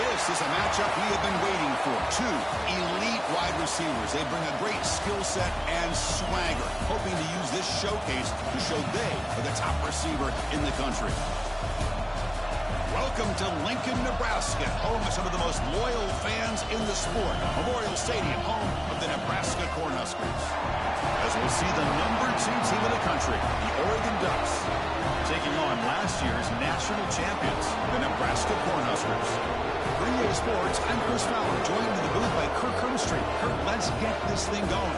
This is a matchup we have been waiting for. Two elite wide receivers. They bring a great skill set and swagger, hoping to use this showcase to show they are the top receiver in the country. Welcome to Lincoln, Nebraska, home of some of the most loyal fans in the sport. Memorial Stadium, home of the Nebraska Cornhuskers. As we'll see the #2 team in the country, the Oregon Ducks, taking on last year's national champions, the Nebraska Cornhuskers. For EA Sports, I'm Chris Fowler, joined in the booth by Kirk Hermstreet. Kirk, let's get this thing going.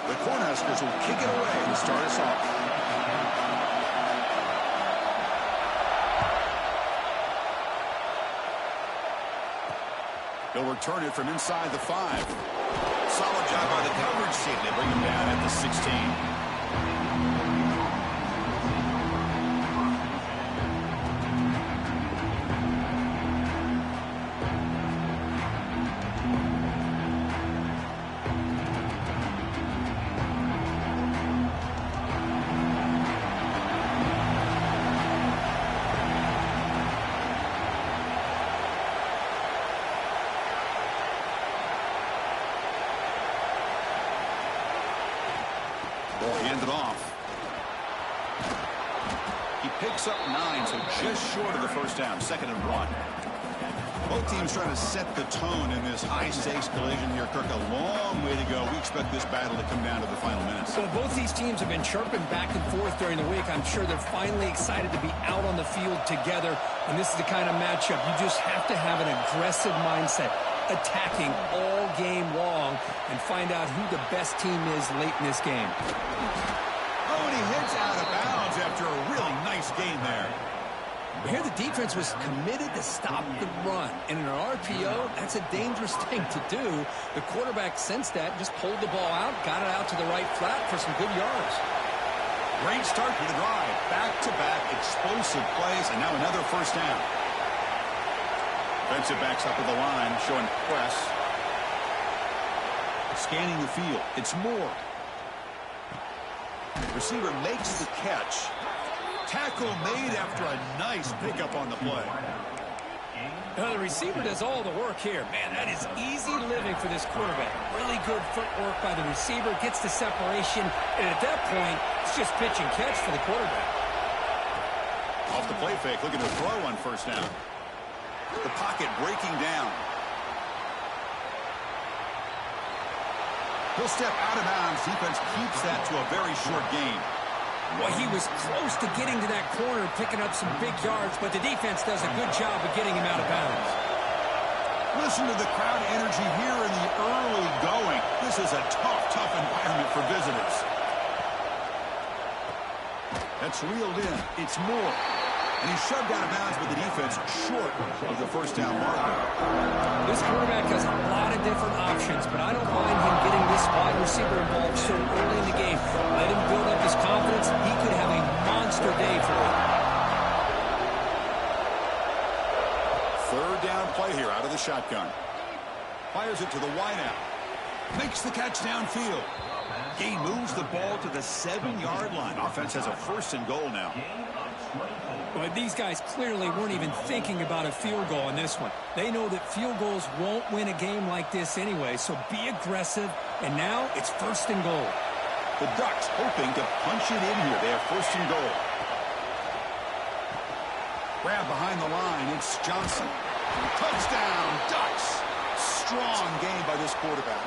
The Cornhuskers will kick it away to start us off. They'll return it from inside the 5. Solid job by the coverage team. They bring him down at the 16. Handed off. He picks up 9, so just short of the first down. 2nd and 1. Both teams trying to set the tone in this high-stakes collision here. Kirk, a long way to go. We expect this battle to come down to the final minutes. Well, both these teams have been chirping back and forth during the week. I'm sure they're finally excited to be out on the field together. And this is the kind of matchup you just have to have an aggressive mindset, attacking all game long, and find out who the best team is late in this game. Oh, and he hits out of bounds after a really nice game there. Here the defense was committed to stop the run. And in an RPO, that's a dangerous thing to do. The quarterback sensed that, just pulled the ball out, got it out to the right flat for some good yards. Great start to the drive. Back-to-back explosive plays, and now another first down. Defensive backs up at the line, showing press. Scanning the field. It's Moore. Receiver makes the catch. Tackle made after a nice pickup on the play. Now the receiver does all the work here. Man, that is easy living for this quarterback. Really good footwork by the receiver. Gets the separation. And at that point, it's just pitch and catch for the quarterback. Off the play fake, looking to throw on first down. The pocket breaking down. He'll step out of bounds. Defense keeps that to a very short gain. Well, he was close to getting to that corner, picking up some big yards, but the defense does a good job of getting him out of bounds. Listen to the crowd energy here in the early going. This is a tough environment for visitors. That's reeled in. It's Moore. And he's shoved out of bounds, but the defense short of the first down marker. This quarterback has a lot of different options, but I don't mind him getting this wide receiver involved so early in the game. Let him build up his confidence. He could have a monster day for him. Third down play here out of the shotgun. Fires it to the wideout. Makes the catch downfield. Gain moves the ball to the 7-yard line. Offense has a first and goal now. But these guys clearly weren't even thinking about a field goal in this one. They know that field goals won't win a game like this anyway, so be aggressive. And now it's first and goal. The Ducks hoping to punch it in here. They have first and goal. Grab behind the line. It's Johnson. Touchdown, Ducks. Strong game by this quarterback.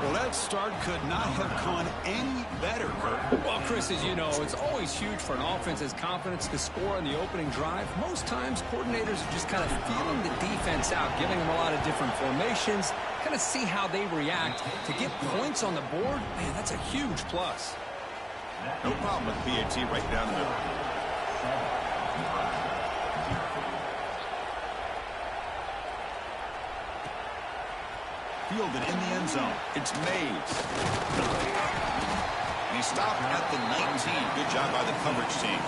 Well, that start could not have gone any better, Kurt. Well, Chris, as you know, it's always huge for an offense's confidence to score on the opening drive. Most times, coordinators are just kind of feeling the defense out, giving them a lot of different formations, kind of see how they react. To get points on the board, man, that's a huge plus. No problem with PAT right down the middle. Fielded in the end zone. It's Mays. And he stopped at the 19. Good job by the coverage team.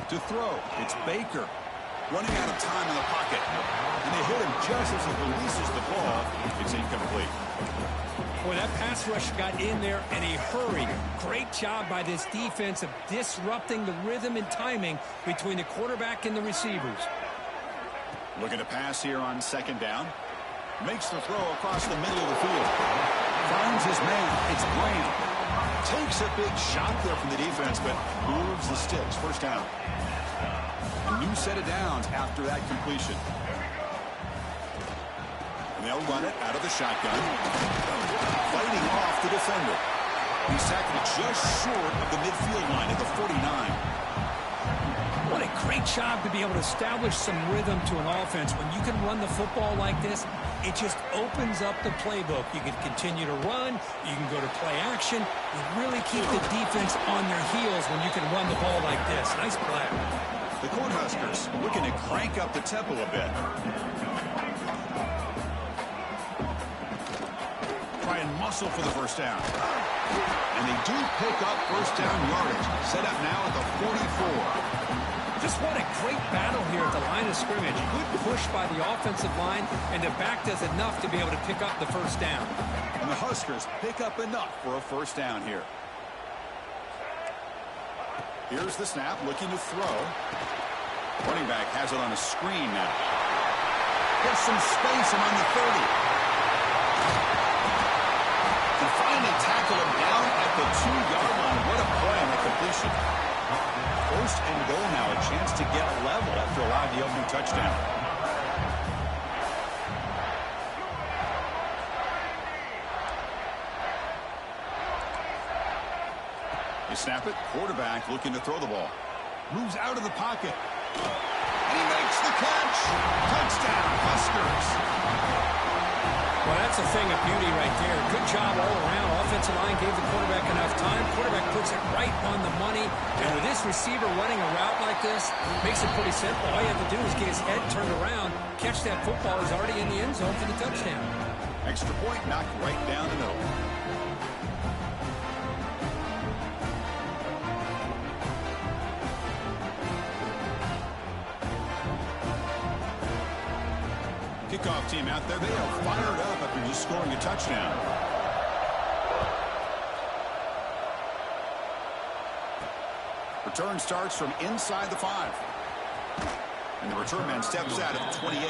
To throw, it's Baker. Running out of time in the pocket. And they hit him just as he releases the ball. It's incomplete. Boy, that pass rush got in there in a hurry. Great job by this defense of disrupting the rhythm and timing between the quarterback and the receivers. Looking to pass here on second down. Makes the throw across the middle of the field. Finds his man. It's Graham. Takes a big shot there from the defense, but moves the sticks. First down. A new set of downs after that completion. And they'll run it out of the shotgun. Fighting off the defender. He's tackled just short of the midfield line at the 49. What a great job to be able to establish some rhythm to an offense. When you can run the football like this, it just opens up the playbook. You can continue to run. You can go to play action. You really keep the defense on their heels when you can run the ball like this. Nice play. The Cornhuskers looking to crank up the tempo a bit. Try and muscle for the first down. And they do pick up first down yardage. Set up now at the 44. Just what a great battle here at the line of scrimmage. Good push by the offensive line, and the back does enough to be able to pick up the first down. And the Huskers pick up enough for a first down here. Here's the snap, looking to throw. Running back has it on a screen now. Gets some space among the 30. And finally tackle him down at the 2-yard line. What a play on the completion. First and goal now, a chance to get level after allowing the opening touchdown. They snap it. Quarterback looking to throw the ball. Moves out of the pocket. And he makes the catch. Touchdown, Huskers. Well, that's a thing of beauty right there. Good job all around. Offensive line gave the quarterback enough time. Quarterback puts it right on the money. And with this receiver running a route like this, makes it pretty simple. All you have to do is get his head turned around, catch that football. He's already in the end zone for the touchdown. Extra point knocked right down the middle. Kickoff team out there. They are fired up after just scoring a touchdown. Return starts from inside the 5. And the return man steps out at the 28.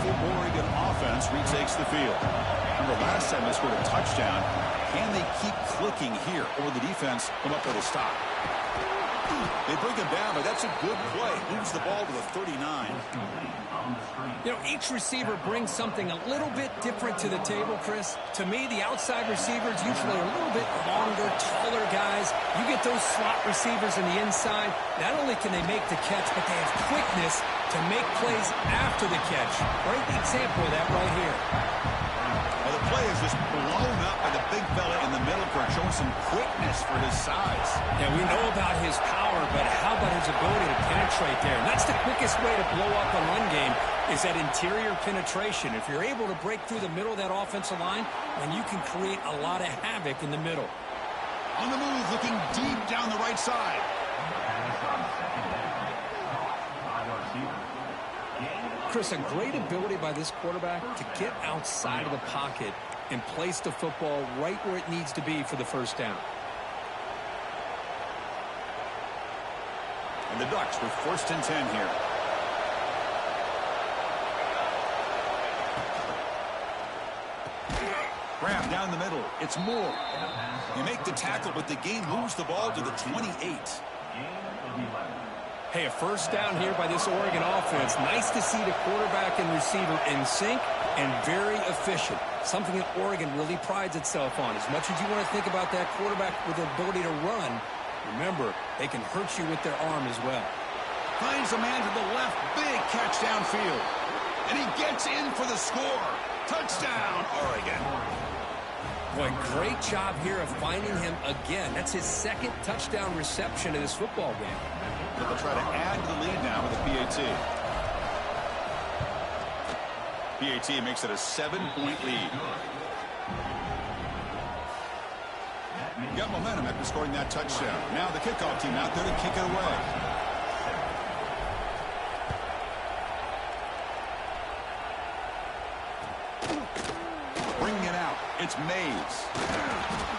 Oregon offense retakes the field. Remember last time they scored a touchdown. Can they keep clicking here, or the defense come up with a stop? They bring him down, but that's a good play. Moves the ball to the 39. You know, each receiver brings something a little bit different to the table, Chris. To me, the outside receivers usually are a little bit longer, taller guys. You get those slot receivers in the inside. Not only can they make the catch, but they have quickness to make plays after the catch. Great example of that right here. Well, the play is just blown up by the big fella in the middle for showing some quickness for his size. Yeah, we know about his power, but how about his ability to penetrate there? And that's the quickest way to blow up a run game, is that interior penetration. If you're able to break through the middle of that offensive line, then you can create a lot of havoc in the middle. On the move, looking deep down the right side. Chris, a great ability by this quarterback to get outside of the pocket and place the football right where it needs to be for the first down. And the Ducks with 1st and 10 here. Grab down the middle. It's Moore. You make the tackle, but the game moves the ball to the 28. Hey, a first down here by this Oregon offense. Nice to see the quarterback and receiver in sync and very efficient. Something that Oregon really prides itself on. As much as you want to think about that quarterback with the ability to run, remember, they can hurt you with their arm as well. Finds a man to the left. Big catch downfield. And he gets in for the score. Touchdown, Oregon. Boy, great job here of finding him again. That's his 2nd touchdown reception in this football game. But they'll try to add to the lead now with a PAT. PAT makes it a 7-point lead. Got momentum after scoring that touchdown. Now the kickoff team out there to kick it away. Bringing it out. It's Mays.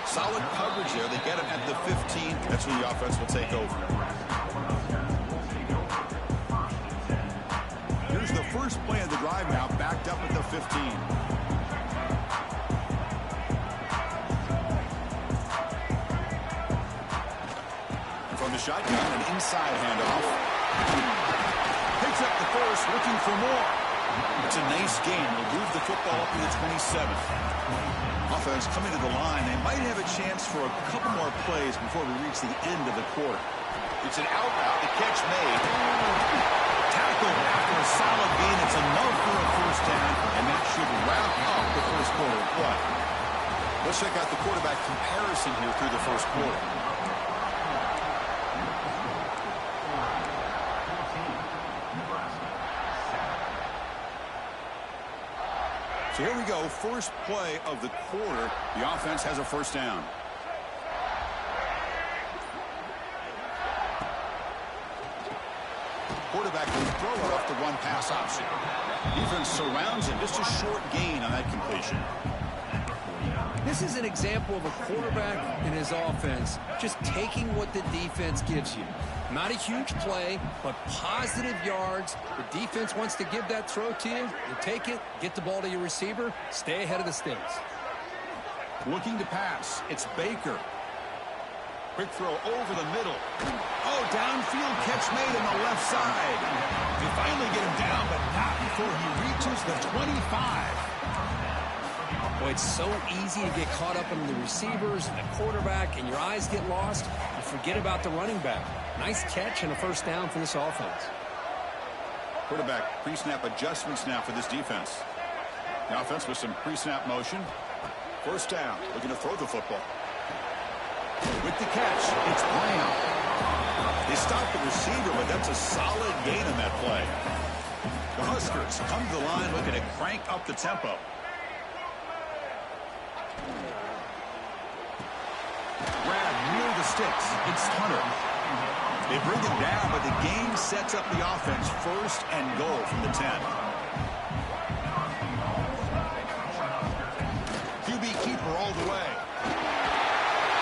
Solid coverage there. They get him at the 15. That's where the offense will take over. Here's the first play of the drive now, backed up at the 15. From the shotgun, an inside handoff. Picks up the first, looking for more. It's a nice game. They'll move the football up to the 27th. Offense coming to the line. They might have a chance for a couple more plays before we reach the end of the quarter. It's an out route. The catch made. Tackled after a solid gain. It's enough for a first down, and that should wrap up the first quarter of play. Let's check out the quarterback comparison here through the first quarter. So here we go, first play of the quarter. The offense has a first down. Quarterback will throw it off the one-pass option. Defense surrounds him. Just a short gain on that completion. This is an example of a quarterback and his offense just taking what the defense gives you. Not a huge play, but positive yards. The defense wants to give that throw to you. You take it, get the ball to your receiver, stay ahead of the sticks. Looking to pass. It's Baker. Quick throw over the middle. Oh, downfield catch made on the left side. They finally get him down, but not before he reaches the 25. Boy, it's so easy to get caught up in the receivers and the quarterback, and your eyes get lost. You forget about the running back. Nice catch and a first down for this offense. Quarterback pre-snap adjustments now for this defense. The offense with some pre-snap motion. First down, looking to throw the football. With the catch, it's Brown. They stopped the receiver, but that's a solid gain on that play. The Huskers come to the line looking to crank up the tempo. Grab near the sticks. It's Hunter. They bring him down, but the game sets up the offense first and goal from the 10. QB keeper all the way.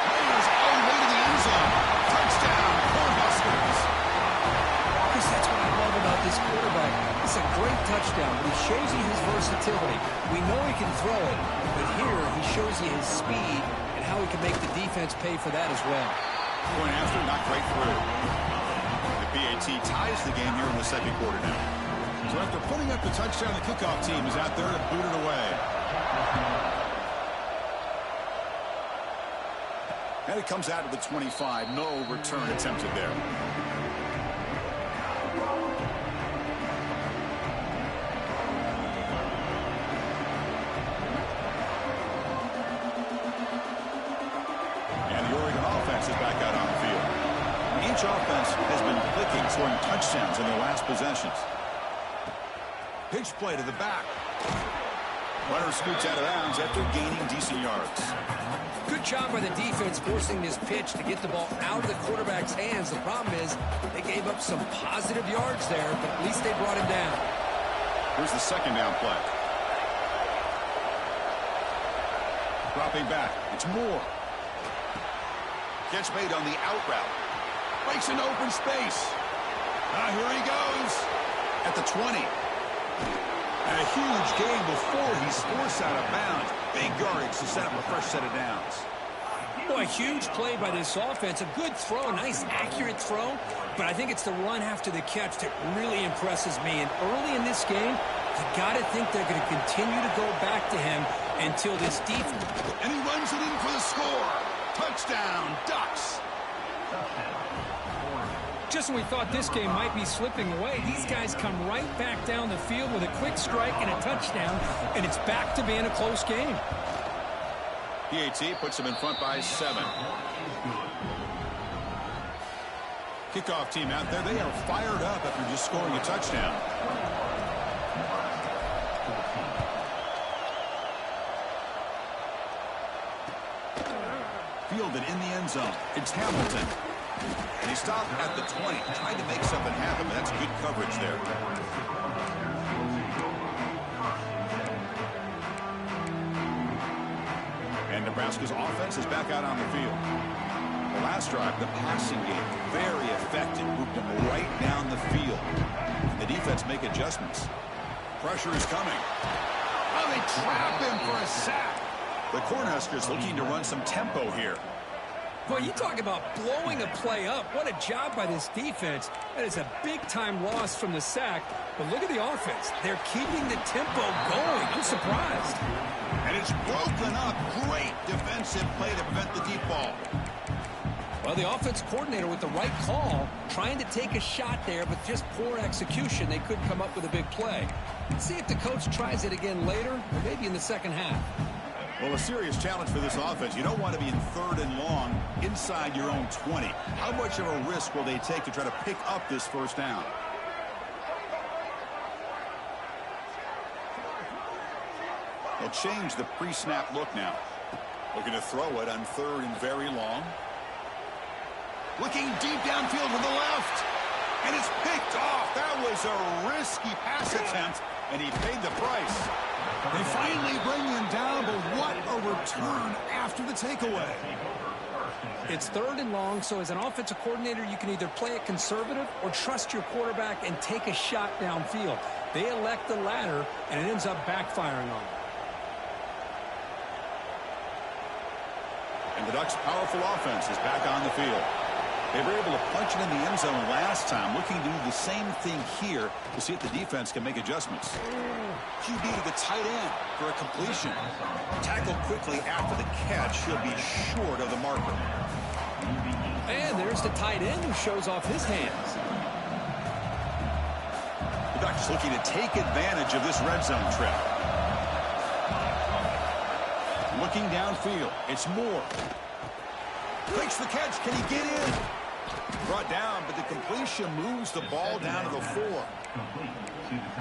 Players all the way to the end zone. Touchdown, Cornhuskers. Chris, that's what I love about this quarterback. It's a great touchdown, but he shows you his versatility. We know he can throw it, but here he shows you his speed and how he can make the defense pay for that as well. Going after, not great through. The PAT ties the game here in the second quarter now. So after putting up the touchdown, the kickoff team is out there to boot it away. And it comes out of the 25. No return attempted there. Is back out on the field. Each offense has been clicking, scoring touchdowns in their last possessions. Pitch play to the back. Runner scoots out of bounds after gaining decent yards. Good job by the defense forcing this pitch to get the ball out of the quarterback's hands. The problem is they gave up some positive yards there, but at least they brought him down. Here's the second down play. Dropping back. It's Moore. Catch made on the out route. Breaks into open space. Here he goes. At the 20. And a huge gain before he's forced out of bounds. Big yardage to set up a fresh set of downs. Boy, a huge play by this offense. A good throw, a nice accurate throw. But I think it's the run after the catch that really impresses me. And early in this game, you got to think they're going to continue to go back to him until this defense. And he runs it in for the score. Touchdown, Ducks. Just when we thought this game might be slipping away, these guys come right back down the field with a quick strike and a touchdown, and it's back to being a close game. PAT puts them in front by 7. Kickoff team out there, they are fired up after just scoring a touchdown. Fielded in the end zone. It's Hamilton. And he stopped at the 20. Trying to make something happen, but that's good coverage there. And Nebraska's offense is back out on the field. The last drive, the passing game, very effective. Moved them right down the field. And the defense make adjustments. Pressure is coming. Oh, they trap him for a sack. The Cornhuskers looking to run some tempo here. Boy, you talk about blowing a play up. What a job by this defense. That is a big-time loss from the sack. But look at the offense. They're keeping the tempo going. I'm surprised. And it's broken up. Great defensive play to prevent the deep ball. Well, the offense coordinator with the right call, trying to take a shot there, but just poor execution. They couldn't come up with a big play. Let's see if the coach tries it again later, or maybe in the second half. Well, a serious challenge for this offense. You don't want to be in 3rd and long inside your own 20. How much of a risk will they take to try to pick up this first down? They'll change the pre-snap look now. Looking to throw it on 3rd and very long. Looking deep downfield to the left. And it's picked off. That was a risky pass attempt, and he paid the price. They finally bring him down, but what a return after the takeaway. It's 3rd and long, so as an offensive coordinator, you can either play it conservative or trust your quarterback and take a shot downfield. They elect the latter, and it ends up backfiring on them. And the Ducks' powerful offense is back on the field. They were able to punch it in the end zone last time, looking to do the same thing here to see if the defense can make adjustments. QB to the tight end for a completion. Tackled quickly after the catch. He'll be short of the marker. And there's the tight end who shows off his hands. The Ducks looking to take advantage of this red zone trip. Looking downfield. It's Moore. Breaks the catch. Can he get in? Brought down, but the completion moves the ball down to the 4.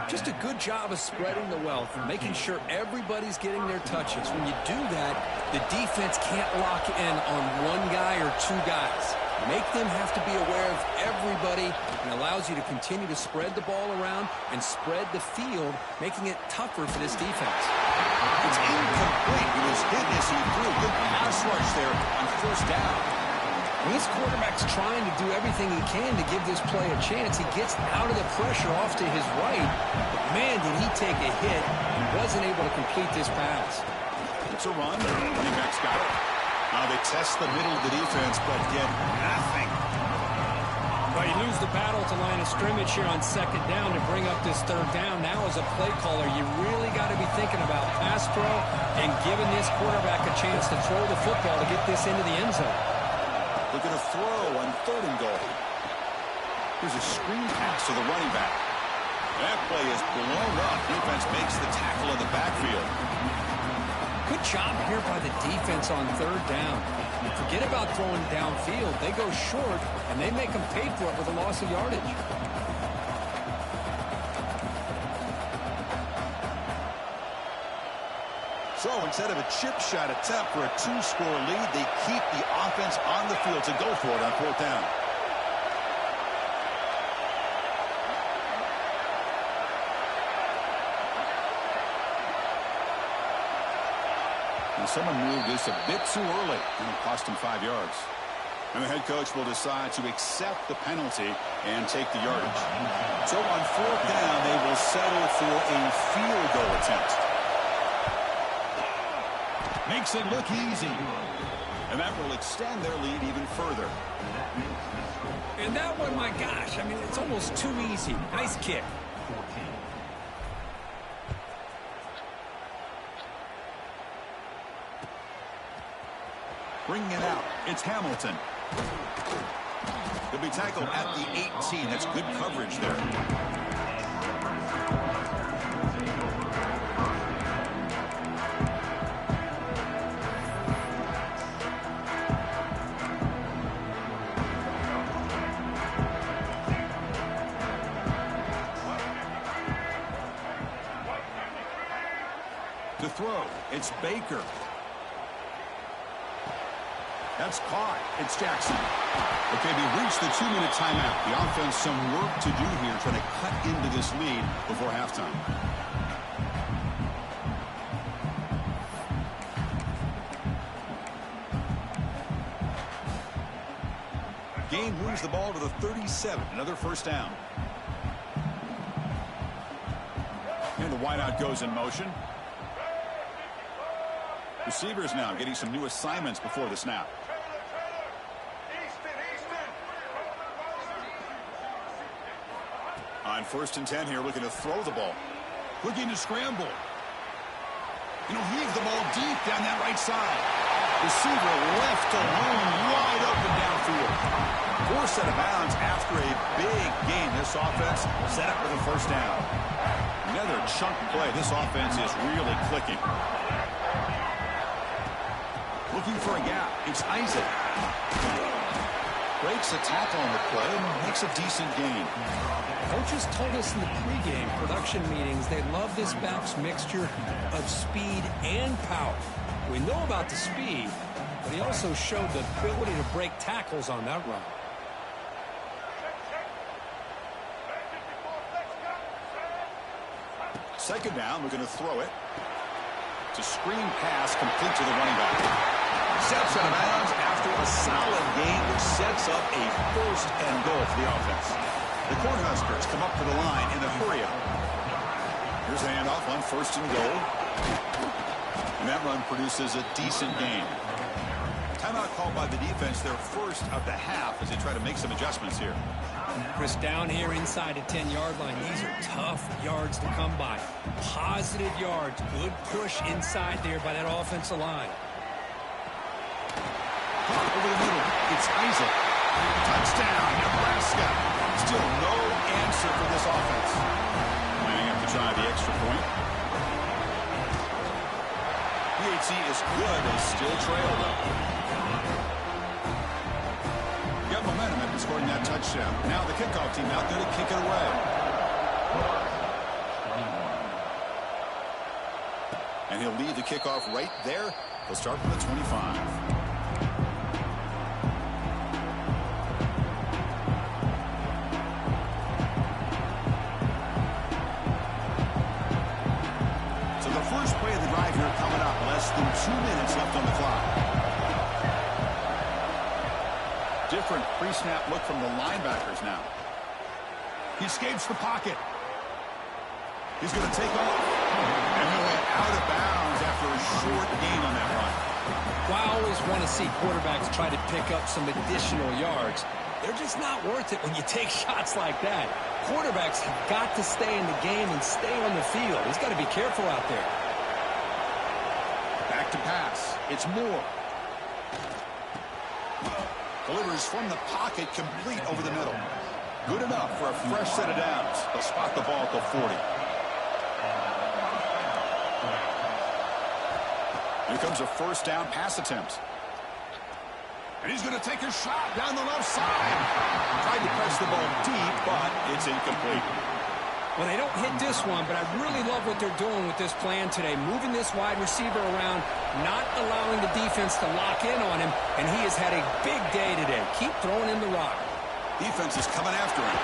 Just a good job of spreading the wealth, making sure everybody's getting their touches. When you do that, the defense can't lock in on one guy or two guys. Make them have to be aware of everybody, and allows you to continue to spread the ball around and spread the field, making it tougher for this defense. It's incomplete. He was hit as he threw. Good pass rush there on first down. When this quarterback's trying to do everything he can to give this play a chance, he gets out of the pressure off to his right. But man, did he take a hit. He wasn't able to complete this pass. It's a run. Running back's got it. Now they test the middle of the defense, but get nothing. Well, you lose the battle to line of scrimmage here on second down to bring up this third down. Now as a play caller, you really got to be thinking about pass pro and giving this quarterback a chance to throw the football to get this into the end zone. Looking to throw on 3rd and goal. Here's a screen pass to the running back. That play is blown up. Defense makes the tackle in the backfield. Good job here by the defense on 3rd down. Forget about throwing downfield. They go short, and they make them pay for it with a loss of yardage. So instead of a chip shot attempt for a 2-score lead, they keep the offense on the field to go for it on 4th down. And someone moved this a bit too early, and it cost him 5 yards. And the head coach will decide to accept the penalty and take the yardage. So on 4th down, they will settle for a field goal attempt. Makes it look easy. And that will extend their lead even further. And that one, my gosh, I mean, it's almost too easy. Nice kick. Bringing it out, it's Hamilton. He'll be tackled at the 18. That's good coverage there. To throw, it's Baker. That's caught. It's Jackson. Okay, they've reached the 2-minute timeout. The offense some work to do here, trying to cut into this lead before halftime. Gain moves the ball to the 37. Another first down. And the wideout goes in motion. Receivers now getting some new assignments before the snap. On 1st and 10 here, looking to throw the ball. Looking to scramble. And he'll heave the ball deep down that right side. Receiver left alone, wide open downfield. Forced out of bounds after a big gain. This offense set up with a first down. Another chunk play. This offense is really clicking. Looking for a gap. It's Isaac. Breaks a tackle on the play and makes a decent gain. Coaches told us in the pregame production meetings they love this back's mixture of speed and power. We know about the speed, but he also showed the ability to break tackles on that run. Second down, we're going to throw it. It's a screen pass complete to the running back. Steps out of bounds after a solid gain, which sets up a 1st and goal for the offense. The Cornhuskers come up to the line in a hurry-up. Here's a handoff on 1st and goal. And that run produces a decent gain. Time Timeout called by the defense, their first of the half, as they try to make some adjustments here. Chris, down here inside the 10-yard line, these are tough yards to come by. Positive yards, good push inside there by that offensive line. Over the middle, it's Isaac. Touchdown, Nebraska. Still no answer for this offense. Lining up to try the extra point. PHC is good. They still trail, though. Got momentum after scoring that touchdown. Now the kickoff team out there to kick it away. And he'll leave the kickoff right there. He'll start from the 25. First play of the drive here coming up. Less than 2 minutes left on the clock. Different pre-snap look from the linebackers now. He escapes the pocket. He's going to take off. And he'll head out of bounds after a short gain on that run. Well, I always want to see quarterbacks try to pick up some additional yards. They're just not worth it when you take shots like that. Quarterbacks have got to stay in the game and stay on the field. He's got to be careful out there. Back to pass. It's Moore. Delivers from the pocket, complete over the middle. Good enough for a fresh set of downs. They'll spot the ball at the 40. Here comes a first down pass attempt. And he's going to take a shot down the left side. Tried to press the ball deep, but it's incomplete. Well, they don't hit this one, but I really love what they're doing with this plan today. Moving this wide receiver around, not allowing the defense to lock in on him, and he has had a big day today. Keep throwing him the rock. Defense is coming after him.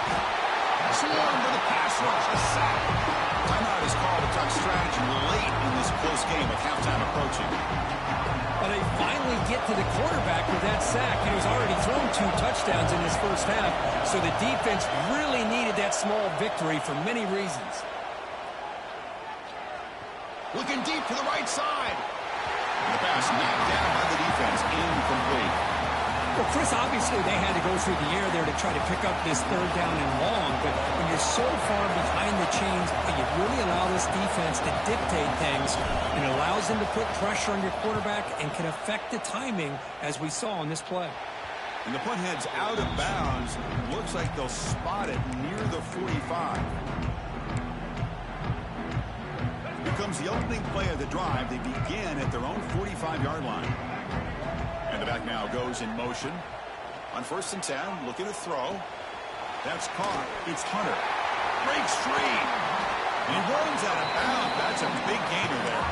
Swarm with a pass rush, a sack. Timeout is called to talk strategy late in this close game with halftime approaching. Well, they finally get to the quarterback with that sack. He's already thrown 2 touchdowns in his first half, so the defense really needed that small victory for many reasons. Looking deep to the right side. And the pass knocked down by the defense, incomplete. Well, Chris, obviously they had to go through the air there to try to pick up this 3rd down and long, but when you're so far behind the chains, you really allow this defense to dictate things, and it allows them to put pressure on your quarterback and can affect the timing, as we saw on this play. And the punt heads out of bounds. Looks like they'll spot it near the 45. Here comes the opening play of the drive. They begin at their own 45-yard line. And the back now goes in motion. On 1st and 10, looking to throw. That's caught. It's Hunter. Breaks free. And he runs out of bounds. That's a big gainer there.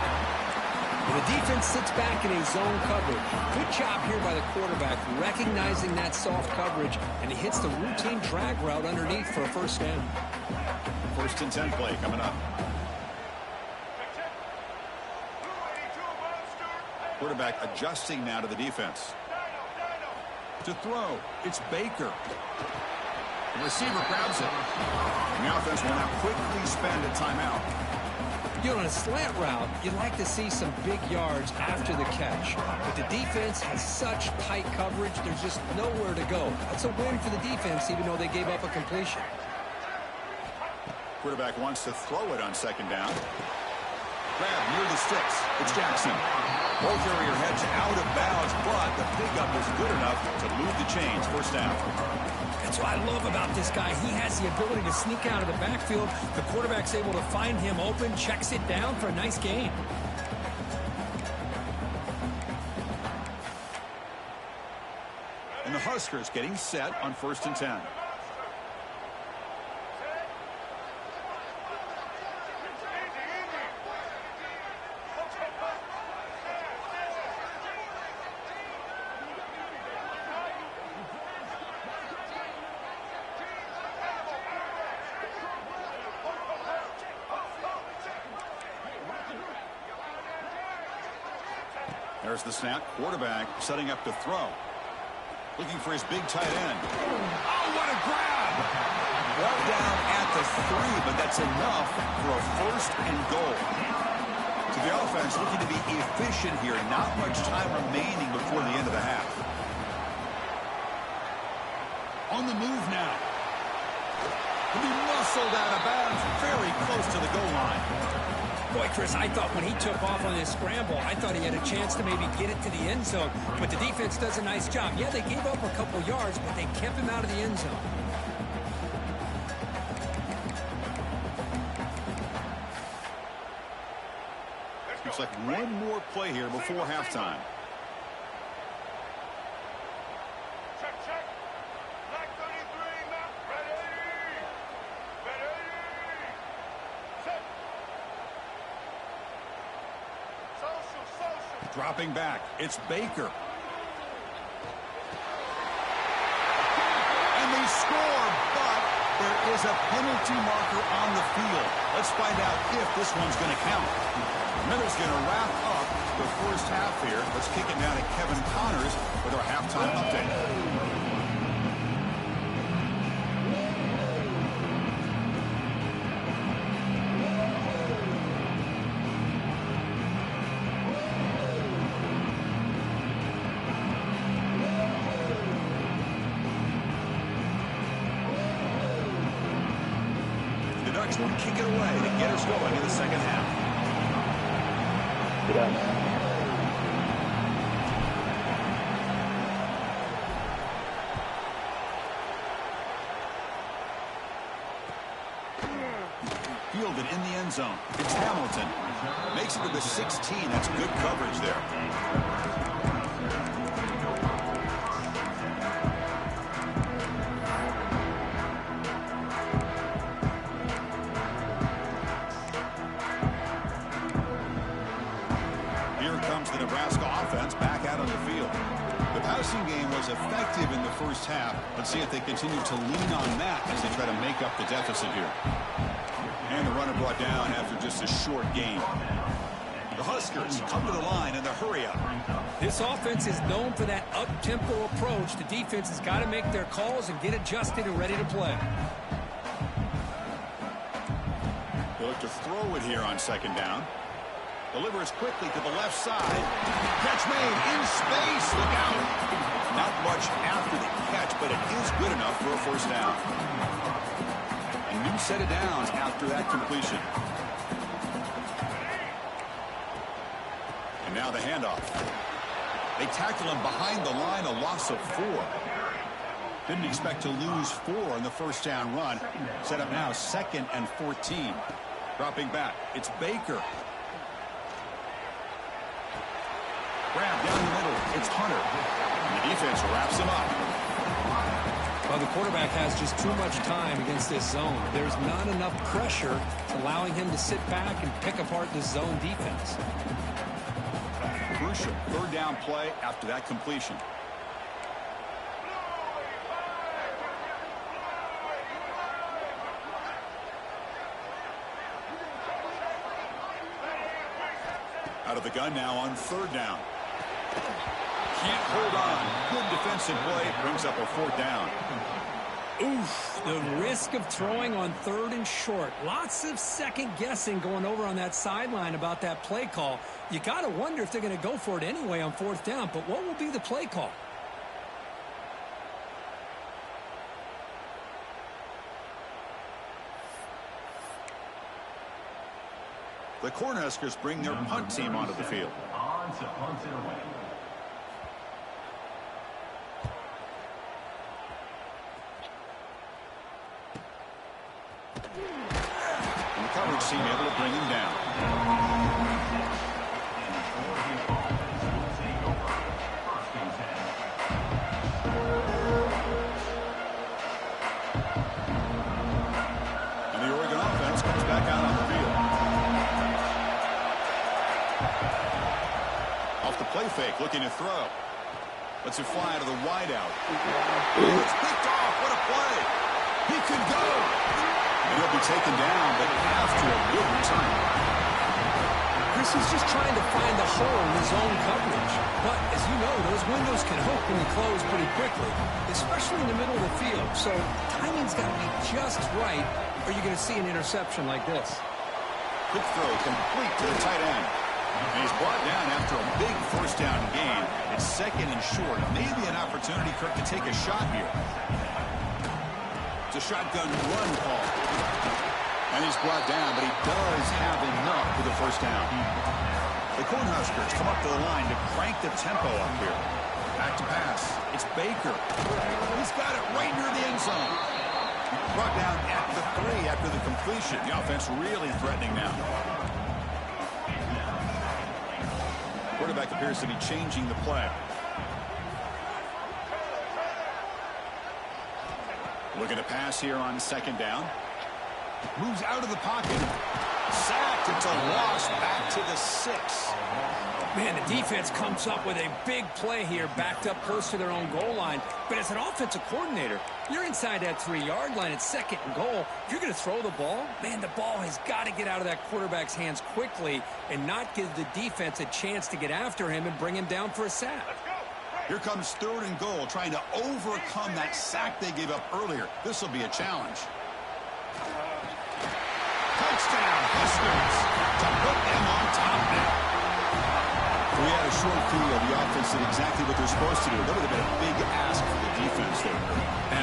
The defense sits back in a zone coverage. Good job here by the quarterback, recognizing that soft coverage, and he hits the routine drag route underneath for a first down. 1st and 10 play coming up. Quarterback adjusting now to the defense. To throw, it's Baker. The receiver grabs it. And the offense will now quickly spend a timeout. You know, on a slant route, you'd like to see some big yards after the catch. But the defense has such tight coverage, there's just nowhere to go. That's a win for the defense, even though they gave up a completion. Quarterback wants to throw it on 2nd down. Grab near the sticks. It's Jackson. Ball carrier heads out of bounds, but the pickup is good enough to move the chains. 1st down. That's what I love about this guy. He has the ability to sneak out of the backfield. The quarterback's able to find him open, checks it down for a nice gain. And the Huskers getting set on 1st and 10. There's the snap. Quarterback setting up to throw. Looking for his big tight end. Oh, what a grab! Well down at the 3, but that's enough for a 1st and goal. So the offense looking to be efficient here. Not much time remaining before the end of the half. On the move now. He'll be muscled out of bounds very close to the goal line. Boy, Chris, I thought when he took off on this scramble, I thought he had a chance to maybe get it to the end zone. But the defense does a nice job. Yeah, they gave up a couple yards, but they kept him out of the end zone. Looks like one more play here before halftime. Check. Black 33, Matt. Ready. Set. Social. Dropping back. It's Baker. And they score, but there is a penalty marker on the field. Let's find out if this one's going to count. Miller's going to wrap up the first half here. Let's kick it down to Kevin Connors with our halftime update. The Ducks will kick it away to get us going in the second half. Fielded in the end zone. It's Hamilton. Makes it to the 16. That's good coverage there. Here comes the Nebraska offense back out on the field. The passing game was effective in the first half. Let's see if they continue to lean on that as they try to make up the deficit here. And the runner brought down after just a short gain. The Huskers come to the line in the hurry-up. This offense is known for that up-tempo approach. The defense has got to make their calls and get adjusted and ready to play. They look to throw it here on second down. Delivers quickly to the left side. Catch made in space. Look out. Not much after the catch, but it is good enough for a first down. A new set of downs after that completion. And now the handoff. They tackle him behind the line, a loss of 4. Didn't expect to lose 4 on the first down run. Set up now 2nd and 14. Dropping back. It's Baker. Grab down the middle. It's Hunter. And the defense wraps him up. Well, the quarterback has just too much time against this zone. There's not enough pressure allowing him to sit back and pick apart this zone defense. Crucial third down play after that completion. Out of the gun now on third down. Can't hold on. Good defensive play. Brings up a 4th down. Oof, the risk of throwing on 3rd and short. Lots of second guessing going over on that sideline about that play call. You got to wonder if they're going to go for it anyway on 4th down, but what will be the play call? The Cornhuskers bring their punt team onto the field. On to punt it away. And the coverage team able to bring him down. And the Oregon offense comes back out on the field. Off the play fake, looking to throw. Lets it fly to the wideout. It's picked off. What a play. He could go. And he'll be taken down, but after a good return. Chris is just trying to find the hole in his own coverage. But, as you know, those windows can open and close pretty quickly, especially in the middle of the field. So, timing's got to be just right, or you're going to see an interception like this. Quick throw complete to the tight end. And he's brought down after a big first down gain. It's second and short. Maybe an opportunity, Kirk, to take a shot here. It's a shotgun run call. And he's brought down, but he does have enough for the first down. The Cornhuskers come up to the line to crank the tempo up here. Back to pass. It's Baker. He's got it right near the end zone. Brought down at the 3 after the completion. The offense really threatening now. Quarterback appears to be changing the play. Looking to pass here on second down. Moves out of the pocket. Sacked. It's a loss back to the 6. Man, the defense comes up with a big play here, backed up close to their own goal line. But as an offensive coordinator, you're inside that 3-yard line at second and goal. If you're going to throw the ball, man, the ball has got to get out of that quarterback's hands quickly and not give the defense a chance to get after him and bring him down for a sack. Here comes third and goal, trying to overcome that sack they gave up earlier. This will be a challenge. Touchdown, Huskers, to put them on top now. If we had a short field, the offense did exactly what they're supposed to do. That would have been a big ask for the defense there.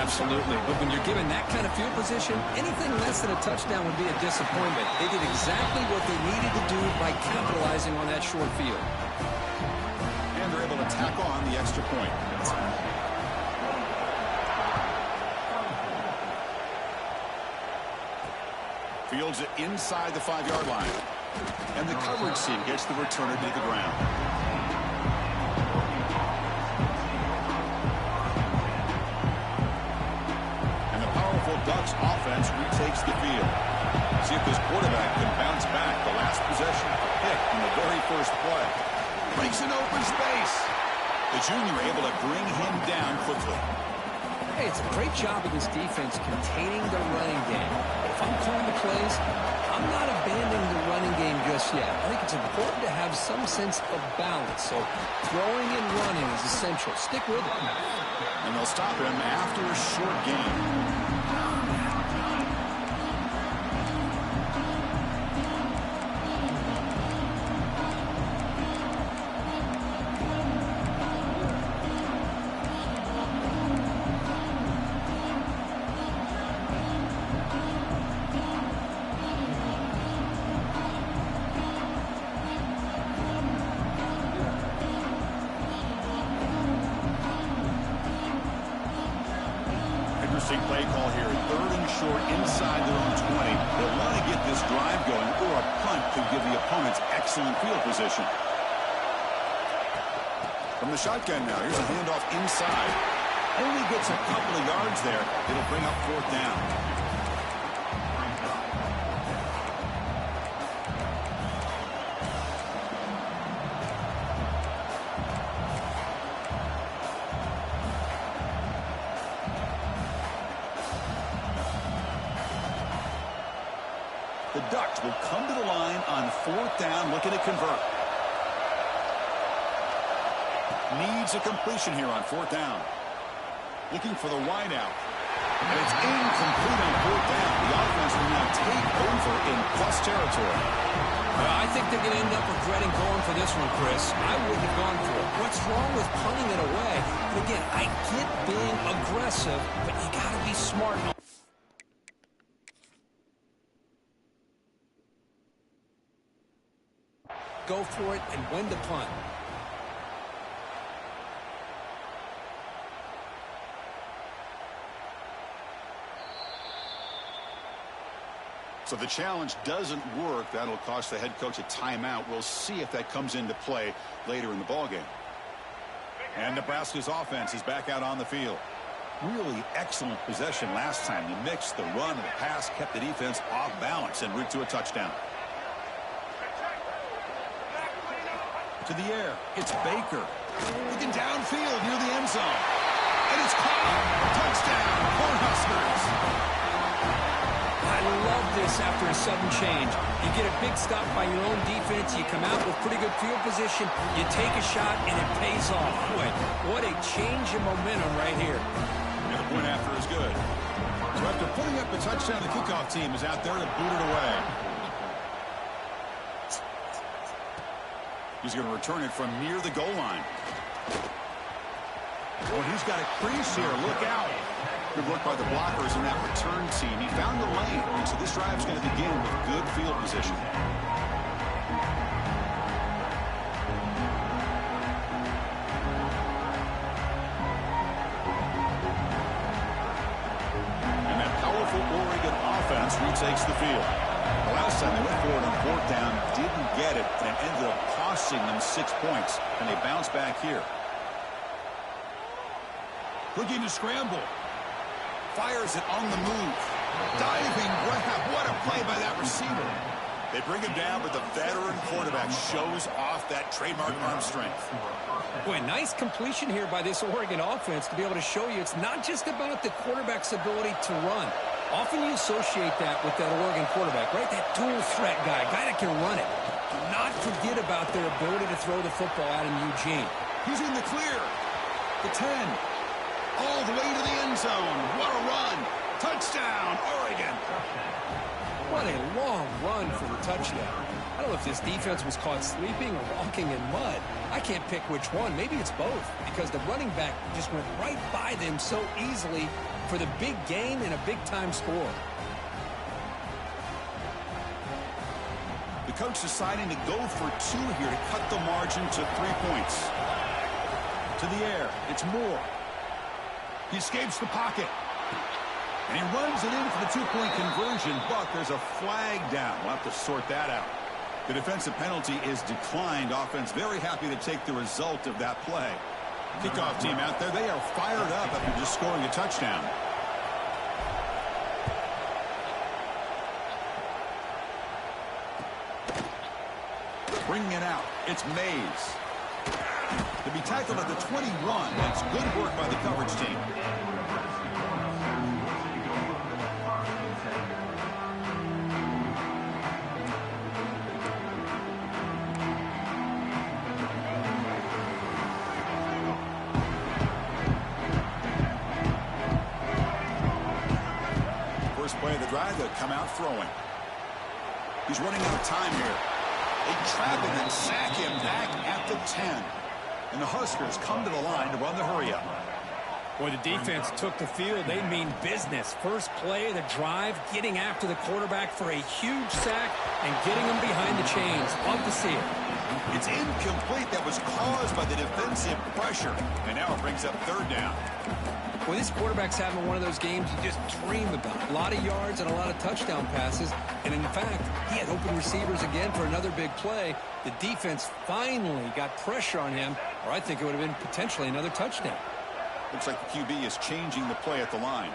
Absolutely. But when you're given that kind of field position, anything less than a touchdown would be a disappointment. They did exactly what they needed to do by capitalizing on that short field. And they're able to tack on the extra point. Fields it inside the 5-yard line. And the coverage team gets the returner to the ground. And the powerful Ducks offense retakes the field. See if this quarterback can bounce back. The last possession, pick in the very first play. Breaks an open space. The junior able to bring him down quickly. Hey, it's a great job of this defense containing the running game. If I'm calling the plays, I'm not abandoning the running game just yet. I think it's important to have some sense of balance. So throwing and running is essential. Stick with it. And they'll stop him after a short gain. Play call here, third and short inside their own 20. They'll want to get this drive going, or a punt could give the opponents excellent field position. From the shotgun now, here's a handoff inside. Only gets a couple of yards there. It'll bring up fourth down. The Ducks will come to the line on fourth down, looking to convert. Needs a completion here on fourth down. Looking for the wideout. And it's incomplete on fourth down. The offense will now take over in plus territory. Well, I think they're going to end up regretting going for this one, Chris. I wouldn't have gone for it. What's wrong with punting it away? But again, I get being aggressive, but you got to be smart. Go for it and win the punt. So the challenge doesn't work. That'll cost the head coach a timeout. We'll see if that comes into play later in the ballgame. And Nebraska's offense is back out on the field. Really excellent possession last time. The mix, the run, and the pass kept the defense off balance en route to a touchdown. To the air, it's Baker. Looking downfield near the end zone. And it's caught. Touchdown, Cornhuskers. I love this after a sudden change. You get a big stop by your own defense. You come out with pretty good field position. You take a shot, and it pays off. Boy, what a change in momentum right here. And the point after is good. So after putting up the touchdown, the kickoff team is out there to boot it away. He's going to return it from near the goal line. Oh, he's got a crease here. Look out. Good work by the blockers in that return team. He found the lane, and so this drive is going to begin with good field position. And that powerful Oregon offense retakes the field. The last time they went for it on fourth down, didn't get it, and it ended up costing them 6 points. And they bounce back here. Looking to scramble. Fires it on the move. Diving grab. What a play by that receiver. They bring him down, but the veteran quarterback shows off that trademark arm strength. Boy, nice completion here by this Oregon offense to be able to show you it's not just about the quarterback's ability to run. Often you associate that with that Oregon quarterback, right? That dual threat guy that can run it. Do not forget about their ability to throw the football out in Eugene. He's in the clear. The 10. All the way to the end zone. What a run. Touchdown, Oregon. What a long run for the touchdown. I don't know if this defense was caught sleeping or walking in mud. I can't pick which one. Maybe it's both, because the running back just went right by them so easily for the big gain and a big-time score. The coach deciding to go for 2 here to cut the margin to 3 points. To the air. It's Moore. He escapes the pocket. And he runs it in for the 2-point conversion, but there's a flag down. We'll have to sort that out. The defensive penalty is declined. Offense very happy to take the result of that play. Kickoff team out there, they are fired up after just scoring a touchdown. Bringing it out, it's Mays. To be tackled at the 21, that's good work by the coverage team. First play of the drive, they'll come out throwing. He's running out of time here. They trap him and sack him back at the 10. And the Huskers come to the line to run the hurry-up. Boy, the defense took the field. They mean business. First play of the drive, getting after the quarterback for a huge sack and getting him behind the chains. Love to see it. It's incomplete. That was caused by the defensive pressure. And now it brings up third down. Well, this quarterback's having one of those games you just dream about. A lot of yards and a lot of touchdown passes. And in fact, he had open receivers again for another big play. The defense finally got pressure on him, or I think it would have been potentially another touchdown. Looks like the QB is changing the play at the line.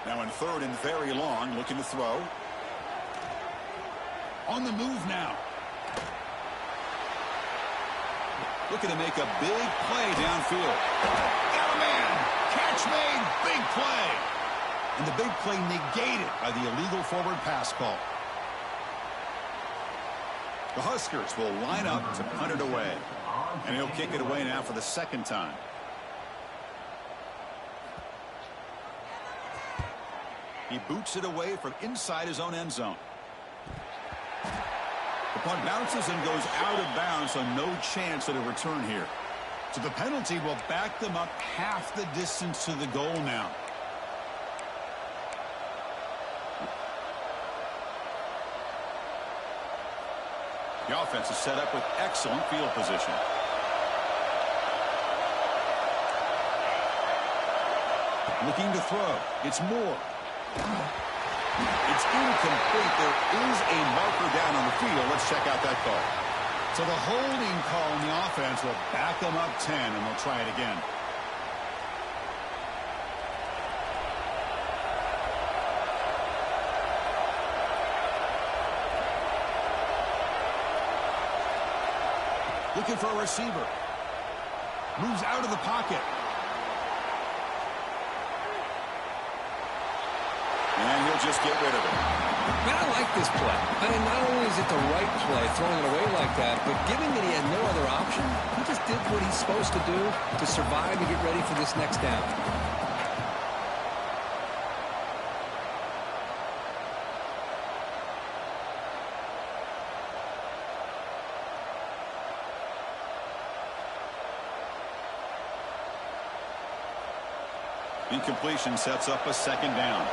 Now in third and very long, looking to throw. On the move now. Looking to make a big play downfield. Got a man. Catch made. Big play. And the big play negated by the illegal forward pass call. The Huskers will line up to punt it away. And he'll kick it away now for the second time. He boots it away from inside his own end zone. The punt bounces and goes out of bounds, so no chance at a return here. So the penalty will back them up half the distance to the goal now. The offense is set up with excellent field position. Looking to throw. It's Moore. It's incomplete. There is a marker down on the field. Let's check out that call. So the holding call on the offense will back them up 10, and they'll try it again. Looking for a receiver. Moves out of the pocket. And he'll just get rid of it. Man, I like this play. I mean, not only is it the right play, throwing it away like that, but given that he had no other option, he just did what he's supposed to do to survive and get ready for this next down. Incompletion sets up a second down.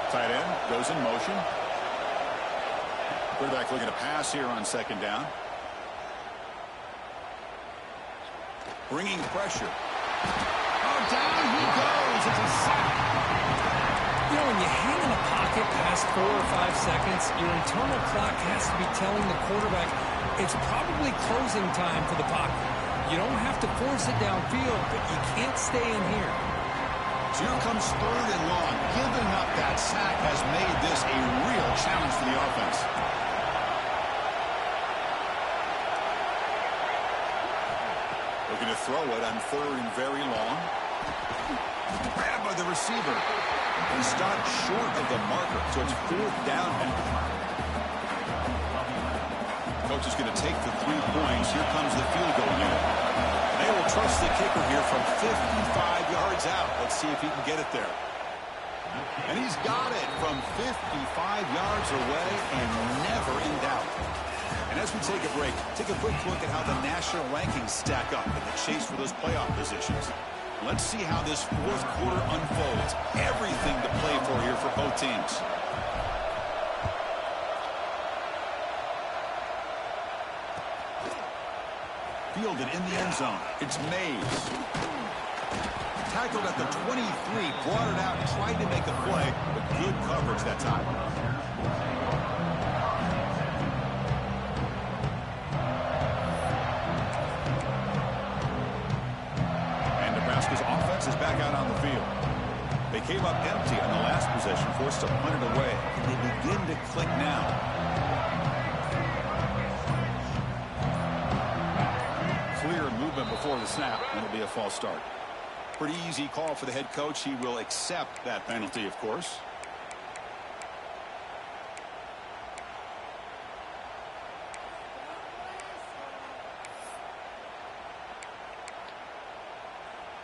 Tight end goes in motion. Quarterback looking to pass here on second down. Bringing pressure. Oh, down he goes. It's a sack. You know, when you hang in the pocket past 4 or 5 seconds, your internal clock has to be telling the quarterback it's probably closing time for the pocket. You don't have to force it downfield, but you can't stay in here. So here comes third and long. Giving up that sack has made this a real challenge for the offense. Looking to throw it on third and very long. Grabbed by the receiver. He stopped short of the marker, so it's fourth down. Coach is going to take the 3 points. Here comes the field goal unit. They will trust the kicker here from 55 yards out. Let's see if he can get it there. And he's got it from 55 yards away and never in doubt. And as we take a break, take a quick look at how the national rankings stack up in the chase for those playoff positions. Let's see how this fourth quarter unfolds. Everything to play for here for both teams. Fielded in the end zone. It's Mays. Tackled at the 23, brought it out, tried to make a play, but good coverage that time. And Nebraska's offense is back out on the field. They came up empty on the last possession, forced to punt it away, and they begin to click now. Clear movement before the snap, and it'll be a false start. Pretty easy call for the head coach. He will accept that penalty, of course.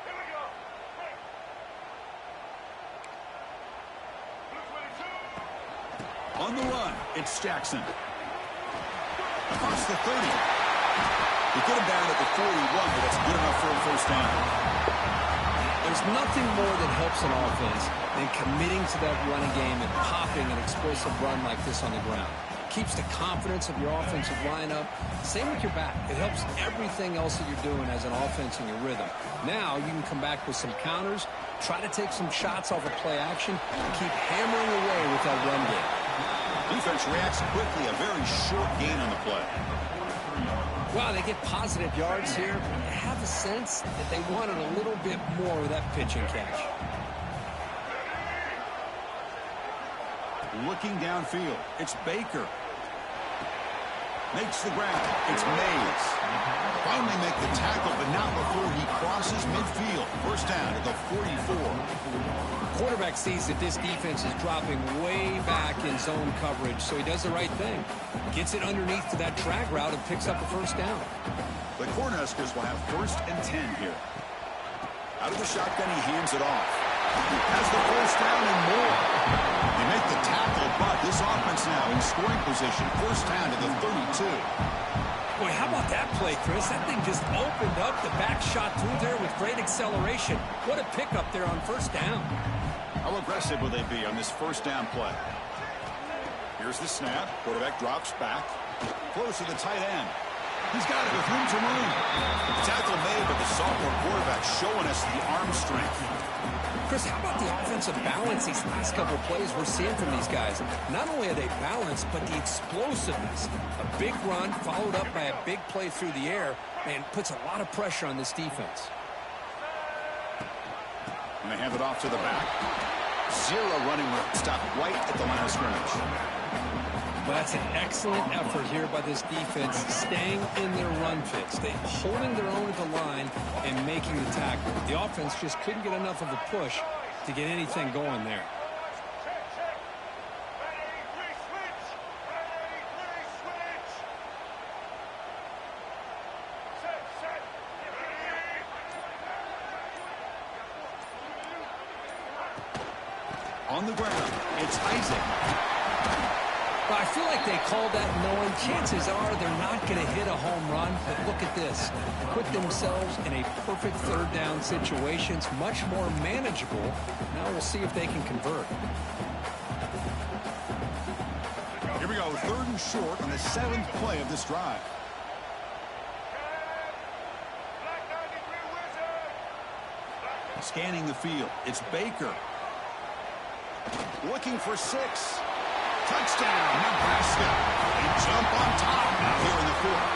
Here we go. Break. Blue 22. On the run, it's Jackson. Across the 30. They get him down at the 41, but that's good enough for a first down. There's nothing more that helps an offense than committing to that running game and popping an explosive run like this on the ground. Keeps the confidence of your offensive lineup. Same with your back. It helps everything else that you're doing as an offense in your rhythm. Now you can come back with some counters, try to take some shots off of play action, and keep hammering away with that run game. Defense reacts quickly. A very short gain on the play. Well, they get positive yards here, but I have a sense that they wanted a little bit more with that pitch and catch. Looking downfield, it's Baker. Makes the grab. It's Mays. Finally make the tackle, but not before he crosses midfield. First down at the 44. Quarterback sees that this defense is dropping way back in zone coverage, so he does the right thing. Gets it underneath to that drag route and picks up a first down. The Cornhuskers will have first and 10 here. Out of the shotgun, he hands it off. Has the first down and more. They make the tackle, but this offense now in scoring position. First down to the 32. Boy, how about that play, Chris? That thing just opened up. The back shot through there with great acceleration. What a pickup there on first down. How aggressive will they be on this first down play? Here's the snap. Quarterback drops back. Close to the tight end. He's got it with room to move. Tackle made, but the sophomore quarterback showing us the arm strength. Chris, how about the offensive balance these last couple plays we're seeing from these guys? Not only are they balanced, but the explosiveness. A big run followed up by a big play through the air and puts a lot of pressure on this defense. And they hand it off to the back. Zero running room. Stopped right at the line of scrimmage. Well, that's an excellent effort here by this defense, staying in their run fits. They holding their own at the line and making the tackle. The offense just couldn't get enough of a push to get anything going there. On the ground, it's Isaac. Well, I feel like they called that knowing chances are they're not going to hit a home run. But look at this. Put themselves in a perfect third down situation. It's much more manageable. Now we'll see if they can convert. Here we go, 3rd and short on the 7th play of this drive. Scanning the field, it's Baker. Looking for 6. Touchdown, Nebraska. They jump on top now here in the 4th.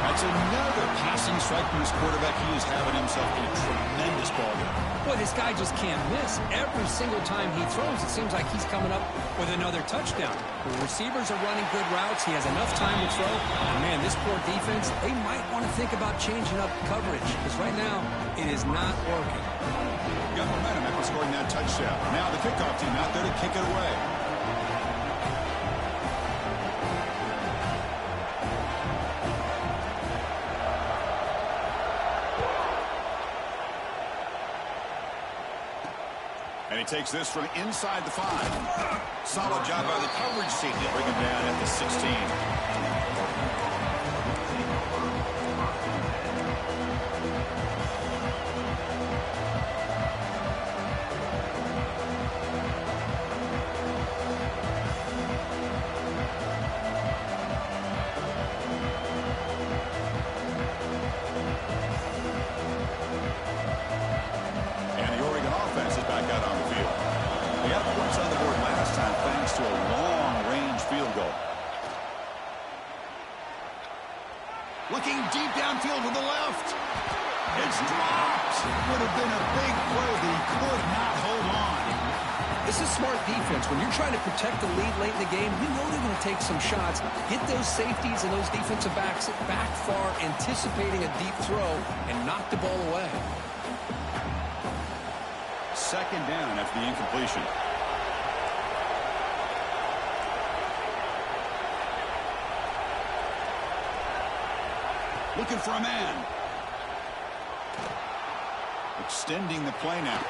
That's another passing strike from his quarterback. He is having himself in a tremendous ball game. Boy, this guy just can't miss. Every single time he throws, it seems like he's coming up with another touchdown. The receivers are running good routes. He has enough time to throw. And man, this poor defense, they might want to think about changing up coverage because right now it is not working. Got momentum after scoring that touchdown. Now the kickoff team out there to kick it away. And he takes this from inside the 5. Solid job by the coverage team to bring him down at the 16. Looking deep downfield to the left. It's dropped. Would have been a big play, but he could not hold on. This is smart defense. When you're trying to protect the lead late in the game, you know they're going to take some shots. Get those safeties and those defensive backs back far, anticipating a deep throw, and knock the ball away. 2nd down after the incompletion. Looking for a man. Extending the play now.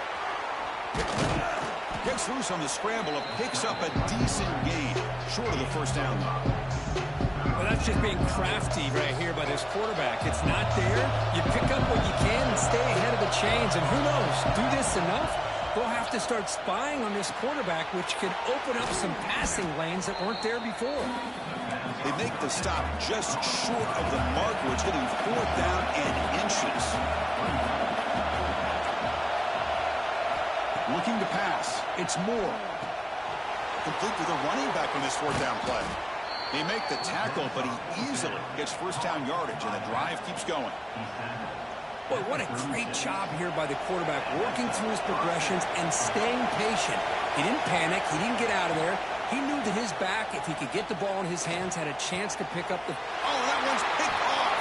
Gets loose on the scramble and picks up a decent gain. Short of the 1st down, though. Well, that's just being crafty right here by this quarterback. It's not there. You pick up what you can and stay ahead of the chains. And who knows, do this enough, they'll have to start spying on this quarterback, which could open up some passing lanes that weren't there before. They make the stop just short of the mark, which hitting 4th down and inches. Looking to pass. It's Moore. Complete to the running back on this 4th down play. They make the tackle, but he easily gets 1st down yardage, and the drive keeps going. Boy, what a great job here by the quarterback, working through his progressions and staying patient. He didn't panic. He didn't get out of there. He knew that his back, if he could get the ball in his hands, had a chance to pick up the... Oh, that one's picked off.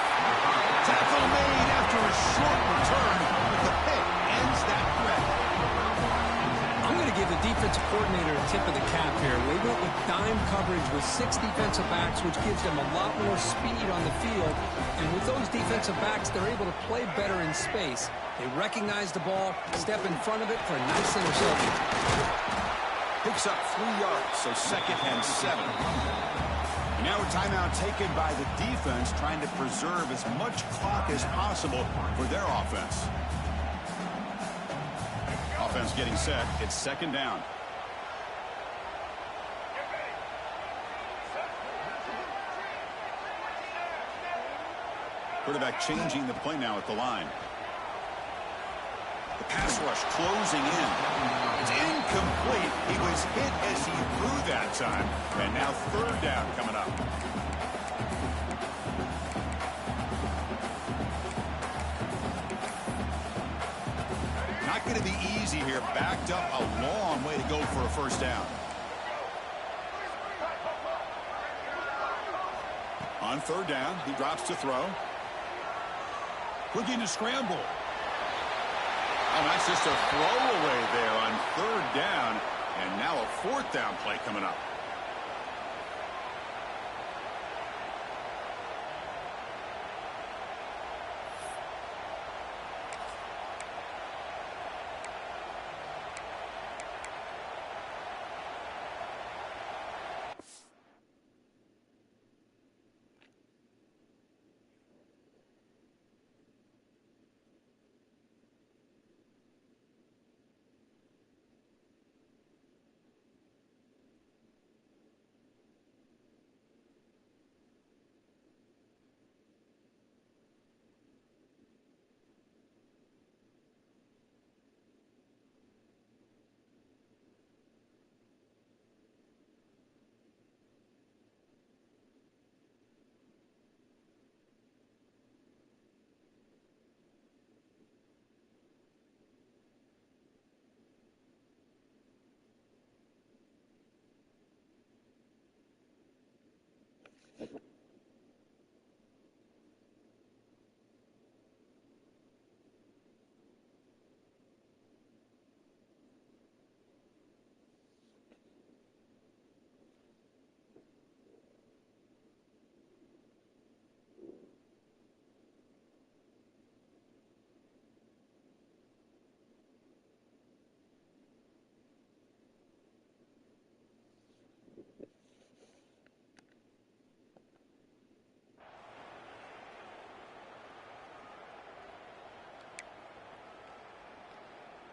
Tackle made after a short return. The pick ends that threat. I'm going to give the defensive coordinator a tip of the cap here. They went with dime coverage with 6 defensive backs, which gives them a lot more speed on the field. And with those defensive backs, they're able to play better in space. They recognize the ball, step in front of it for a nice interception. Picks up 3 yards, so 2nd and 7. And now a timeout taken by the defense, trying to preserve as much clock as possible for their offense. Offense getting set. It's 2nd down. Quarterback changing the play now at the line. The pass rush closing in. It's incomplete. He was hit as he threw that time. And now 3rd down coming up. Not going to be easy here. Backed up a long way to go for a 1st down. On 3rd down, he drops to throw. Looking to scramble. And that's just a throwaway there on 3rd down. And now a 4th down play coming up.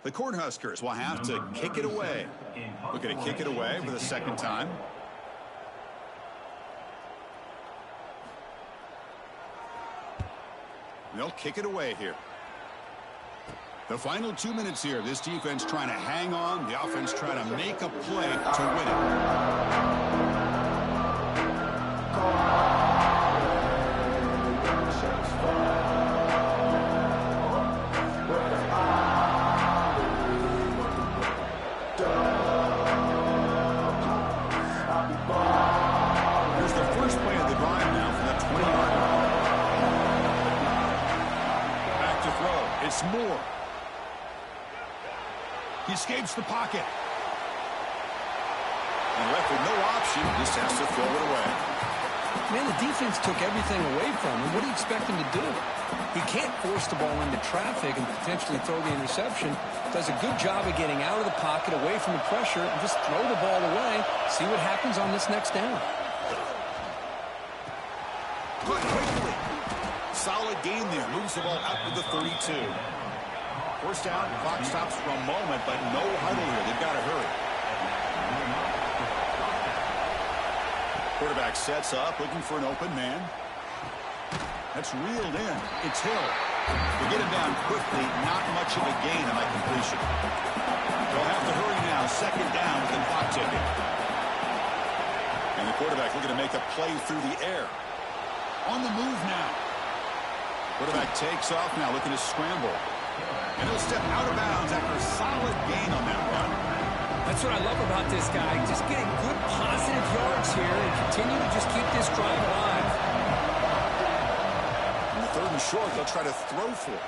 The Cornhuskers will have to kick it away. Looking to kick it away for the second time. They'll kick it away here. The final 2 minutes here. This defense trying to hang on. The offense trying to make a play to win it. Here's the first play of the drive now from the 20-yard line. Back to throw. It's Moore. He escapes the pocket. And left with no option, just has to throw it away. Man, the defense took everything away from him. What do you expect him to do? He can't force the ball into traffic and potentially throw the interception. Does a good job of getting out of the pocket, away from the pressure, and just throw the ball away. See what happens on this next down. Cut quickly. Solid gain there. Moves the ball out to the 32. First down, clock stops for a moment, but no huddle here. They've got to hurry. Quarterback sets up, looking for an open man. That's reeled in. It's Hill. They get him down quickly. Not much of a gain on that completion. They'll have to hurry now. Second down with the clock ticking. And the quarterback looking to make a play through the air. On the move now. Quarterback takes off now, looking to scramble. And he'll step out of bounds after a solid gain on that run. That's what I love about this guy. Just getting good positive yards here and continue to just keep this drive alive. On the third and short, they'll try to throw for it.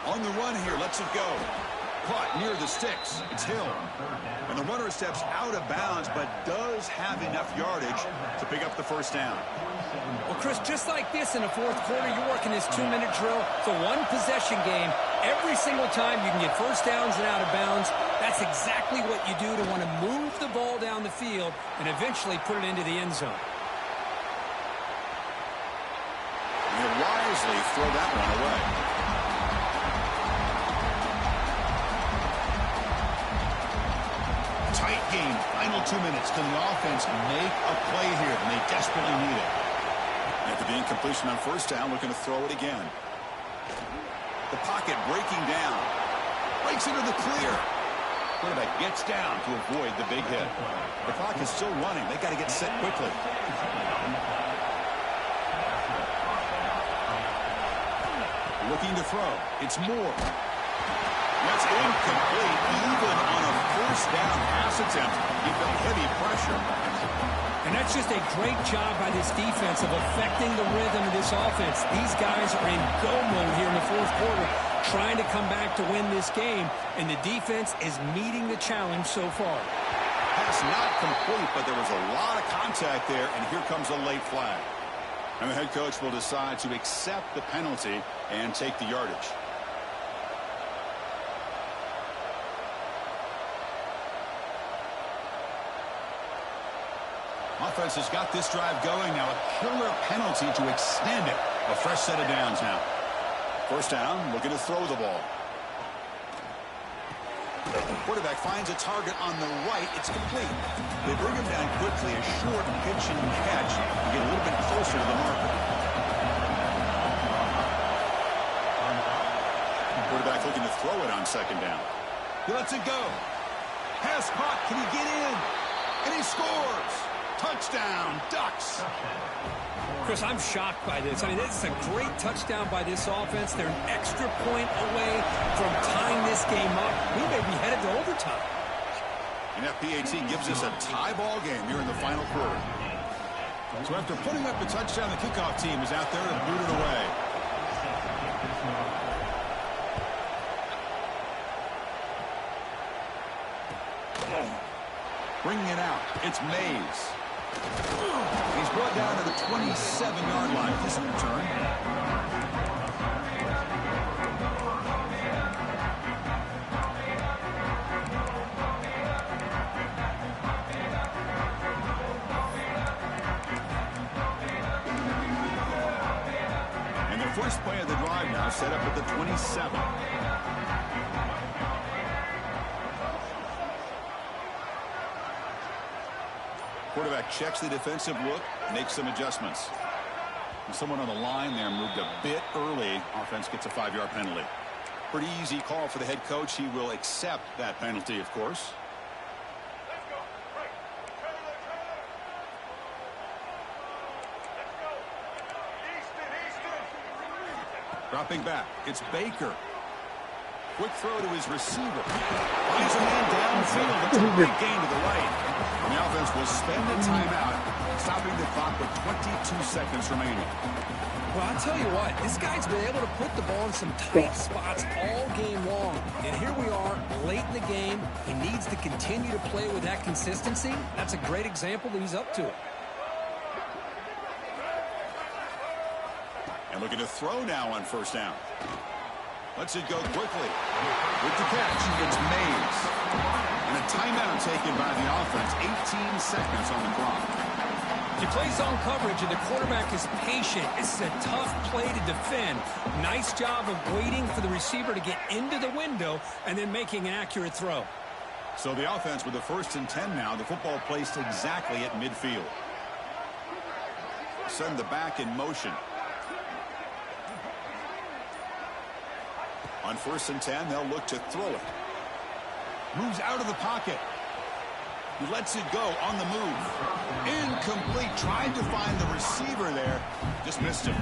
On the run here, lets it go. Caught near the sticks. It's Hill. And the runner steps out of bounds, but does have enough yardage to pick up the first down. Well, Chris, just like this in the fourth quarter, you're working this 2-minute drill. It's a one-possession game. Every single time you can get first downs and out of bounds. That's exactly what you do to want to move the ball down the field and eventually put it into the end zone. You wisely throw that one away. Tight game. Final 2 minutes. Can the offense make a play here? And they desperately need it. After the incompletion on first down, looking to throw it again. The pocket breaking down. Breaks into the clear. Quarterback gets down to avoid the big hit. The clock is still running. They got to get set quickly. Looking to throw. It's Moore. That's incomplete. Even on a first down pass attempt, he felt heavy pressure. And that's just a great job by this defense of affecting the rhythm of this offense. These guys are in go mode here in the fourth quarter, trying to come back to win this game, and the defense is meeting the challenge so far. Pass not complete, but there was a lot of contact there, and here comes a late flag. And the head coach will decide to accept the penalty and take the yardage. Offense has got this drive going. Now a killer penalty to extend it. A fresh set of downs now. First down, looking to throw the ball. The quarterback finds a target on the right. It's complete. They bring him down quickly. A short pitch and catch to get a little bit closer to the marker. Quarterback looking to throw it on second down. He lets it go. Pass caught. Can he get in? And he scores. Touchdown, Ducks. Chris, I'm shocked by this. I mean, this is a great touchdown by this offense. They're an extra point away from tying this game up. We may be headed to overtime. And FPAT gives us a tie ball game here in the final quarter. So after putting up the touchdown, the kickoff team is out there to boot it away. Bringing it out, it's Mays. He's brought down to the 27-yard line. This return. And the first First play of the drive now set up at the 27. Quarterback checks the defensive look, makes some adjustments. And someone on the line there moved a bit early. Offense gets a 5-yard penalty. Pretty easy call for the head coach. He will accept that penalty, of course. Dropping back, it's Baker. Quick throw to his receiver. Finds a man downfield. It's a great gain to the right. And the offense will spend a timeout, stopping the clock with 22 seconds remaining. Well, I'll tell you what, this guy's been able to put the ball in some tight spots all game long. And here we are, late in the game. He needs to continue to play with that consistency. That's a great example that he's up to it. And looking to throw now on first down. Lets it go quickly. With the catch, it's Mays. And a timeout taken by the offense. 18 seconds on the clock. He plays zone coverage, and the quarterback is patient. This is a tough play to defend. Nice job of waiting for the receiver to get into the window and then making an accurate throw. So the offense with the 1st and 10 now. The football placed exactly at midfield. Send the back in motion. On 1st and 10, they'll look to throw it. Moves out of the pocket. He lets it go on the move. Incomplete. Tried to find the receiver there. Just missed him.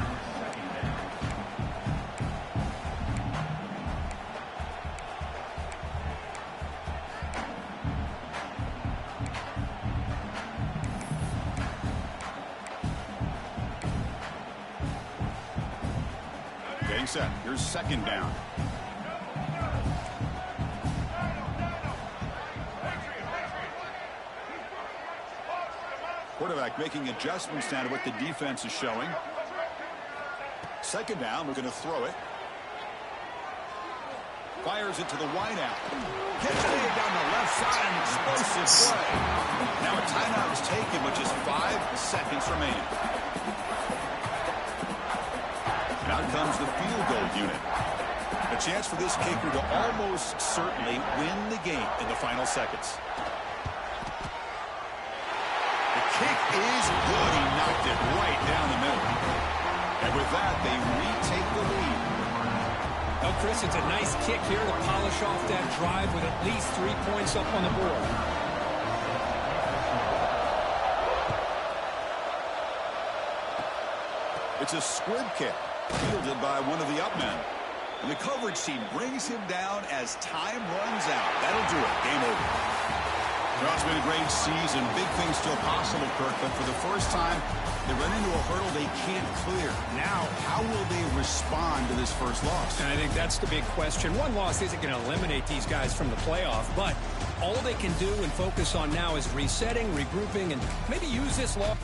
Getting set. Here's 2nd down. Quarterback making adjustments now to what the defense is showing. 2nd down, we're going to throw it. Fires it to the wideout. Gets it down the left side, an explosive play. Now a timeout is taken with just 5 seconds remaining. And out comes the field goal unit. A chance for this kicker to almost certainly win the game in the final seconds. Kick is good. He knocked it right down the middle. And with that, they retake the lead. Well, Chris, it's a nice kick here to polish off that drive with at least 3 points up on the board. It's a squib kick, fielded by one of the up men. And the coverage team brings him down as time runs out. That'll do it. Game over. Well, it's been a great season. Big things still possible, Kirk, but for the first time, they run into a hurdle they can't clear. Now, how will they respond to this first loss? And I think that's the big question. One loss isn't going to eliminate these guys from the playoff, but all they can do and focus on now is resetting, regrouping, and maybe use this loss.